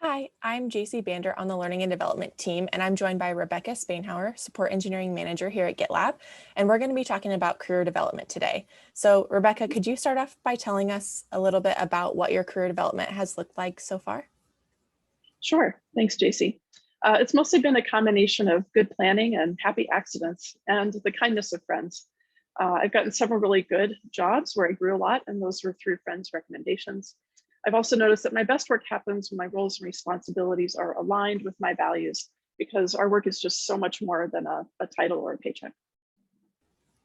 Hi, I'm JC Bander on the Learning and Development team, and I'm joined by Rebecca Spainhower, Support Engineering Manager here at GitLab, and we're going to be talking about career development today. So Rebecca, could you start off by telling us a little bit about what your career development has looked like so far? Sure. Thanks, JC. It's mostly been a combination of good planning and happy accidents and the kindness of friends. I've gotten several really good jobs where I grew a lot, and those were through friends' recommendations. I've also noticed that my best work happens when my roles and responsibilities are aligned with my values, because our work is just so much more than a title or a paycheck.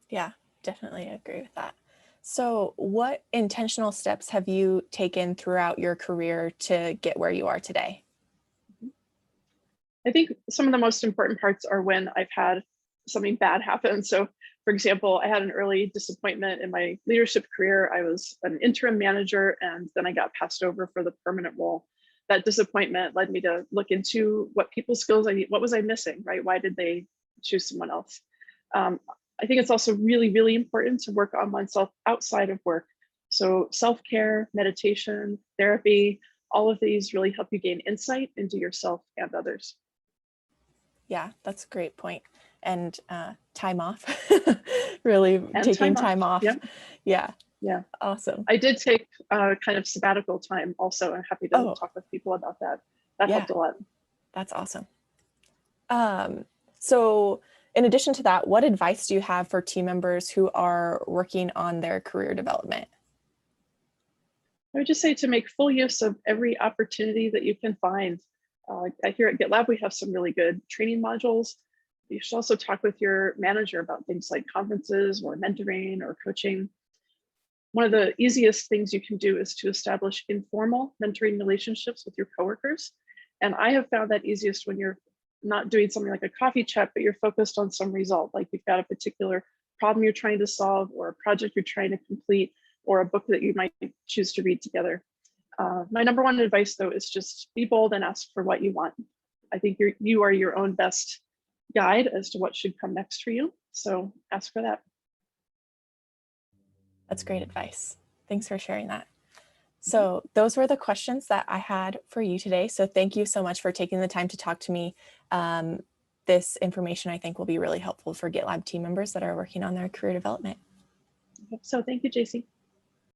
Yeah, definitely agree with that. So what intentional steps have you taken throughout your career to get where you are today? I think some of the most important parts are when I've had something bad happen. So, for example, I had an early disappointment in my leadership career. I was an interim manager, and then I got passed over for the permanent role. That disappointment led me to look into what people skills I need. What was I missing, right? Why did they choose someone else? Um, I think it's also really, really important to work on oneself outside of work. So self-care, meditation, therapy, all of these really help you gain insight into yourself and others. Yeah, that's a great point. And time off, really And taking time off. time off. Yep. Yeah, Yeah. awesome. I did take kind of sabbatical time also. I'm happy to Oh, talk with people about that. That yeah, helped a lot. that's awesome. Um, so in addition to that, what advice do you have for team members who are working on their career development? I would just say to make full use of every opportunity that you can find. Here at GitLab, we have some really good training modules. You should also talk with your manager about things like conferences or mentoring or coaching. One of the easiest things you can do is to establish informal mentoring relationships with your coworkers. And I have found that easiest when you're not doing something like a coffee chat, but you're focused on some result, like you've got a particular problem you're trying to solve, or a project you're trying to complete, or a book that you might choose to read together. My number one advice, though, is just be bold and ask for what you want. I think you are your own best guide as to what should come next for you. So ask for that. That's great advice. Thanks for sharing that. So those were the questions that I had for you today. So thank you so much for taking the time to talk to me. This information I think will be really helpful for GitLab team members that are working on their career development. So thank you, JC.